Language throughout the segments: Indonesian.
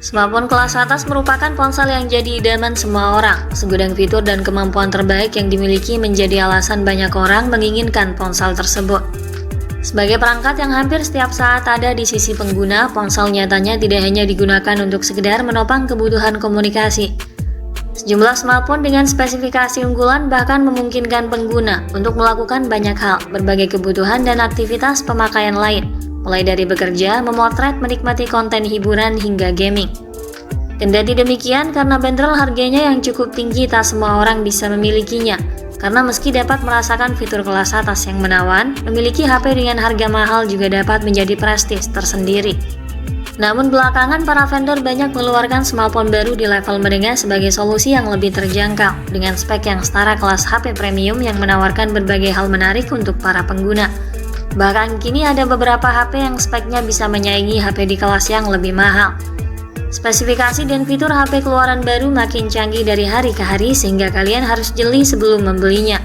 Smartphone kelas atas merupakan ponsel yang jadi idaman semua orang. Segudang fitur dan kemampuan terbaik yang dimiliki menjadi alasan banyak orang menginginkan ponsel tersebut. Sebagai perangkat yang hampir setiap saat ada di sisi pengguna, ponsel nyatanya tidak hanya digunakan untuk sekedar menopang kebutuhan komunikasi. Sejumlah smartphone dengan spesifikasi unggulan bahkan memungkinkan pengguna untuk melakukan banyak hal, berbagai kebutuhan dan aktivitas pemakaian lain, mulai dari bekerja, memotret, menikmati konten hiburan, hingga gaming. Kendati demikian, karena bandrol harganya yang cukup tinggi, tak semua orang bisa memilikinya. Karena meski dapat merasakan fitur kelas atas yang menawan, memiliki HP dengan harga mahal juga dapat menjadi prestis tersendiri. Namun belakangan para vendor banyak mengeluarkan smartphone baru di level menengah sebagai solusi yang lebih terjangkau, dengan spek yang setara kelas HP premium yang menawarkan berbagai hal menarik untuk para pengguna. Bahkan kini ada beberapa HP yang speknya bisa menyaingi HP di kelas yang lebih mahal. Spesifikasi dan fitur HP keluaran baru makin canggih dari hari ke hari sehingga kalian harus jeli sebelum membelinya.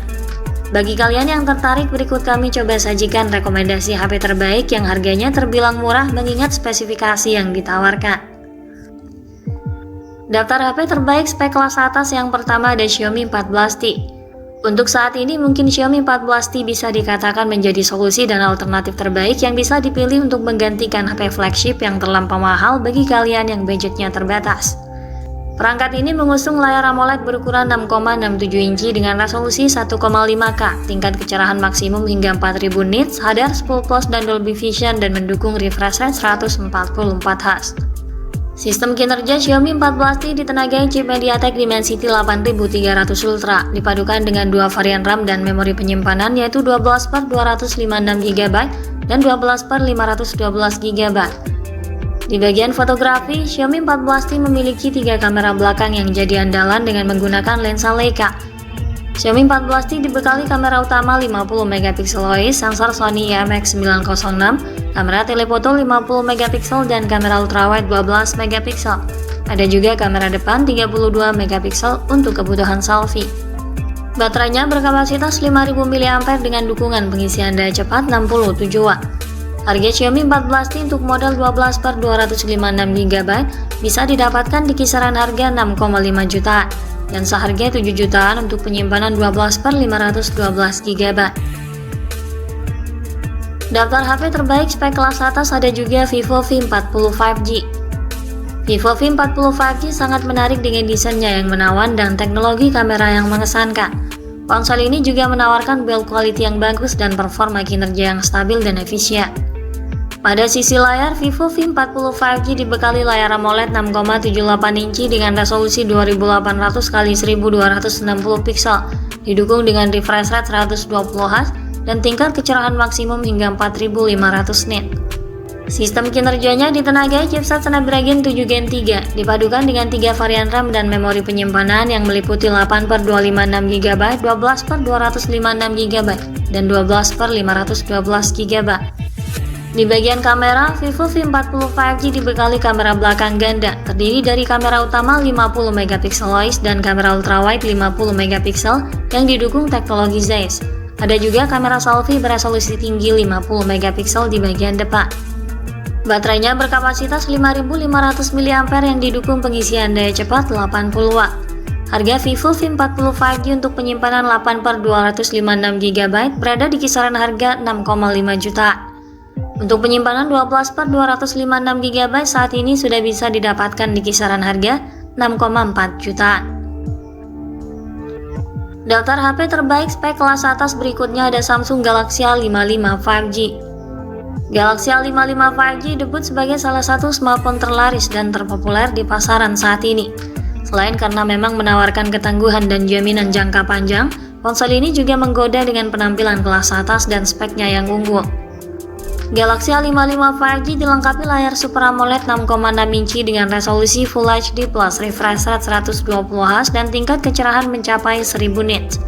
Bagi kalian yang tertarik, berikut kami coba sajikan rekomendasi HP terbaik yang harganya terbilang murah mengingat spesifikasi yang ditawarkan. Daftar HP terbaik spek kelas atas yang pertama ada Xiaomi 14T. Untuk saat ini mungkin Xiaomi 14T bisa dikatakan menjadi solusi dan alternatif terbaik yang bisa dipilih untuk menggantikan HP flagship yang terlampau mahal bagi kalian yang budgetnya terbatas. Perangkat ini mengusung layar AMOLED berukuran 6,67 inci dengan resolusi 1,5K, tingkat kecerahan maksimum hingga 4000 nits, HDR 10+ dan Dolby Vision dan mendukung refresh rate 144Hz. Sistem kinerja Xiaomi 14T ditenagai chip MediaTek Dimensity 8300 Ultra, dipadukan dengan dua varian RAM dan memori penyimpanan yaitu 12/256GB dan 12/512GB. Di bagian fotografi, Xiaomi 14T memiliki 3 kamera belakang yang jadi andalan dengan menggunakan lensa Leica. Xiaomi 14T dibekali kamera utama 50MP OIS, sensor Sony IMX906, kamera telefoto 50MP dan kamera ultrawide 12MP. Ada juga kamera depan 32MP untuk kebutuhan selfie. Baterainya berkapasitas 5000 mAh dengan dukungan pengisian daya cepat 67W. Harga Xiaomi 14T untuk model 12/256GB bisa didapatkan di kisaran harga 6,5 jutaan dan seharga 7 jutaan untuk penyimpanan 12/512GB. Daftar HP terbaik spek kelas atas ada juga Vivo V40 5G. Vivo V40 5G sangat menarik dengan desainnya yang menawan dan teknologi kamera yang mengesankan. Ponsel ini juga menawarkan build quality yang bagus dan performa kinerja yang stabil dan efisien. Pada sisi layar, Vivo V40 5G dibekali layar AMOLED 6,78 inci dengan resolusi 2800x1260 pixel, didukung dengan refresh rate 120Hz dan tingkat kecerahan maksimum hingga 4500 nits. Sistem kinerjanya ditenagai chipset Snapdragon 7 Gen 3, dipadukan dengan 3 varian RAM dan memori penyimpanan yang meliputi 8/256GB, 12/256GB, dan 12/512GB. Di bagian kamera, Vivo V40 5G dibekali kamera belakang ganda, terdiri dari kamera utama 50MP OIS dan kamera ultrawide 50MP yang didukung teknologi Zeiss. Ada juga kamera selfie beresolusi tinggi 50MP di bagian depan. Baterainya berkapasitas 5500 mAh yang didukung pengisian daya cepat 80W. Harga Vivo V40 5G untuk penyimpanan 8/256GB berada di kisaran harga 6,5 jutaan. Untuk penyimpanan 12/256GB saat ini sudah bisa didapatkan di kisaran harga 6,4 jutaan. Daftar HP terbaik spek kelas atas berikutnya ada Samsung Galaxy A55 5G. Galaxy A55 5G debut sebagai salah satu smartphone terlaris dan terpopuler di pasaran saat ini. Selain karena memang menawarkan ketangguhan dan jaminan jangka panjang, ponsel ini juga menggoda dengan penampilan kelas atas dan speknya yang unggul. Galaxy A55 5G dilengkapi layar Super AMOLED 6,6 inci dengan resolusi Full HD plus refresh rate 120Hz dan tingkat kecerahan mencapai 1000 nits.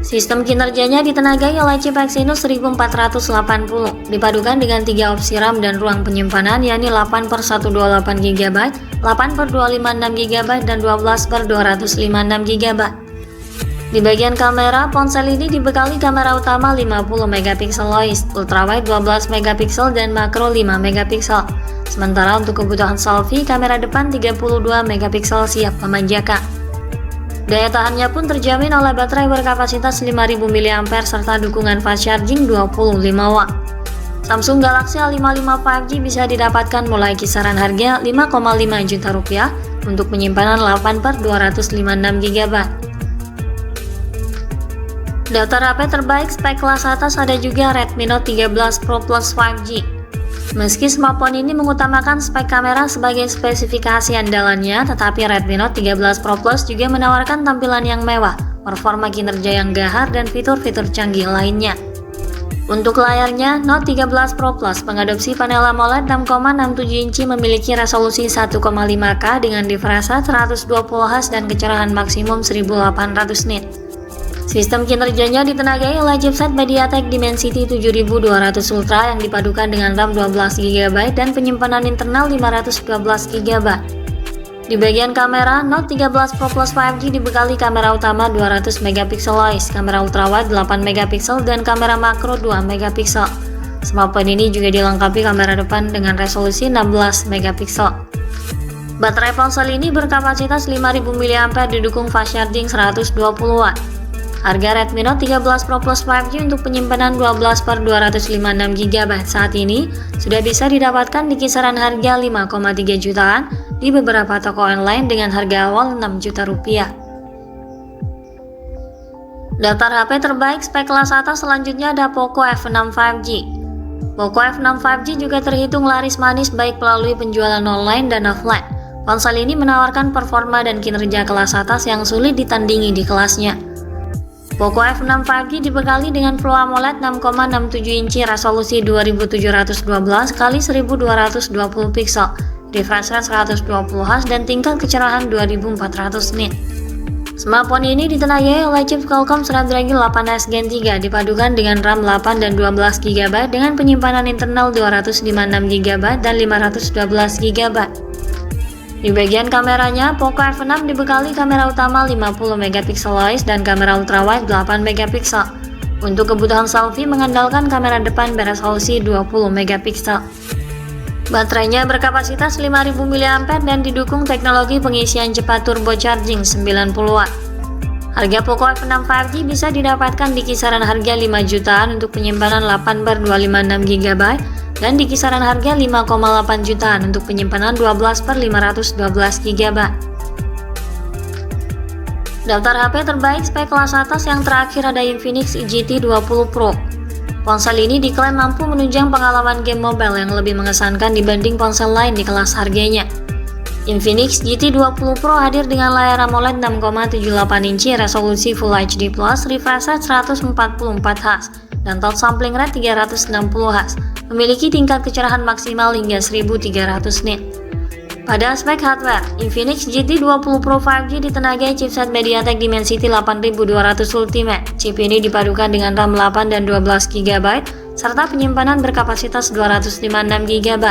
Sistem kinerjanya ditenagai oleh chip Exynos 1480, dipadukan dengan 3 opsi RAM dan ruang penyimpanan yakni 8/128GB, 8/256GB, dan 12/256GB. Di bagian kamera, ponsel ini dibekali kamera utama 50MP OIS, ultrawide 12MP dan makro 5MP. Sementara untuk kebutuhan selfie, kamera depan 32 megapiksel siap memanjakan. Daya tahannya pun terjamin oleh baterai berkapasitas 5000 mAh serta dukungan fast charging 25 watt. Samsung Galaxy A55 5G bisa didapatkan mulai kisaran harga 5,5 juta rupiah untuk penyimpanan 8/256 GB. Daftar HP terbaik spek kelas atas ada juga Redmi Note 13 Pro Plus 5G. Meski smartphone ini mengutamakan spek kamera sebagai spesifikasi andalannya, tetapi Redmi Note 13 Pro Plus juga menawarkan tampilan yang mewah, performa kinerja yang gahar, dan fitur-fitur canggih lainnya. Untuk layarnya, Note 13 Pro Plus mengadopsi panel AMOLED 6,67 inci memiliki resolusi 1,5K dengan refresh rate 120Hz dan kecerahan maksimum 1800 nit. Sistem kinerjanya ditenagai oleh chipset MediaTek Dimensity 7200 Ultra yang dipadukan dengan RAM 12 GB dan penyimpanan internal 512 GB. Di bagian kamera, Note 13 Pro Plus 5G dibekali kamera utama 200 megapiksel, kamera ultrawide 8 megapiksel, dan kamera makro 2 megapiksel. Smartphone ini juga dilengkapi kamera depan dengan resolusi 16 megapiksel. Baterai ponsel ini berkapasitas 5000 mAh didukung fast charging 120 watt. Harga Redmi Note 13 Pro Plus 5G untuk penyimpanan 12/256 GB saat ini sudah bisa didapatkan di kisaran harga 5,3 jutaan di beberapa toko online dengan harga awal 6 juta rupiah. Daftar HP terbaik spek kelas atas selanjutnya ada Poco F6 5G. Poco F6 5G juga terhitung laris manis baik melalui penjualan online dan offline. Ponsel ini menawarkan performa dan kinerja kelas atas yang sulit ditandingi di kelasnya. Poco F6 5G dibekali dengan Full AMOLED 6,67 inci resolusi 2712x1220 piksel, refresh rate 120Hz, dan tingkat kecerahan 2400 nit. Smartphone ini ditenagai oleh chip Qualcomm Snapdragon 8S Gen 3 dipadukan dengan RAM 8 dan 12 GB dengan penyimpanan internal 256 GB dan 512 GB. Di bagian kameranya, Poco F6 dibekali kamera utama 50 megapiksel dan kamera ultrawide 8 megapiksel. Untuk kebutuhan selfie mengandalkan kamera depan beresolusi 20 megapiksel. Baterainya berkapasitas 5000 mAh dan didukung teknologi pengisian cepat turbo charging 90 watt. Harga Poco F6 5G bisa didapatkan di kisaran harga 5 jutaan untuk penyimpanan 8/256 GB dan di kisaran harga 5,8 jutaan untuk penyimpanan 12/512 GB. Daftar HP terbaik spek kelas atas yang terakhir ada Infinix GT 20 Pro. Ponsel ini diklaim mampu menunjang pengalaman game mobile yang lebih mengesankan dibanding ponsel lain di kelas harganya. Infinix GT 20 Pro hadir dengan layar AMOLED 6,78 inci resolusi Full HD+, refresh rate 144Hz, dan touch sampling rate 360Hz, memiliki tingkat kecerahan maksimal hingga 1300 nit. Pada aspek hardware, Infinix GT 20 Pro 5G ditenagai chipset MediaTek Dimensity 8200 Ultimate. Chip ini dipadukan dengan RAM 8 dan 12 GB, serta penyimpanan berkapasitas 256 GB.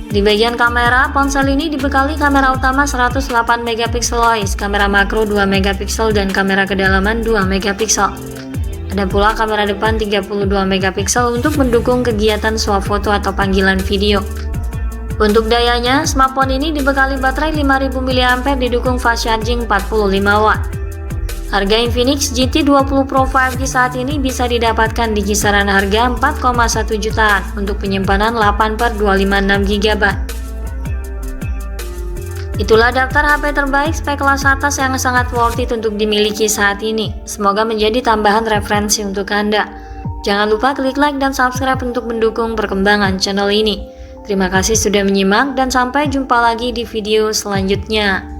Di bagian kamera, ponsel ini dibekali kamera utama 108 megapiksel, kamera makro 2 megapiksel, dan kamera kedalaman 2 megapiksel. Ada pula kamera depan 32 megapiksel untuk mendukung kegiatan swafoto atau panggilan video. Untuk dayanya, smartphone ini dibekali baterai 5000 mAh didukung fast charging 45 watt. Harga Infinix GT 20 Pro 5G saat ini bisa didapatkan di kisaran harga 4,1 jutaan untuk penyimpanan 8/256 GB. Itulah daftar HP terbaik spek kelas atas yang sangat worth it untuk dimiliki saat ini. Semoga menjadi tambahan referensi untuk Anda. Jangan lupa klik like dan subscribe untuk mendukung perkembangan channel ini. Terima kasih sudah menyimak dan sampai jumpa lagi di video selanjutnya.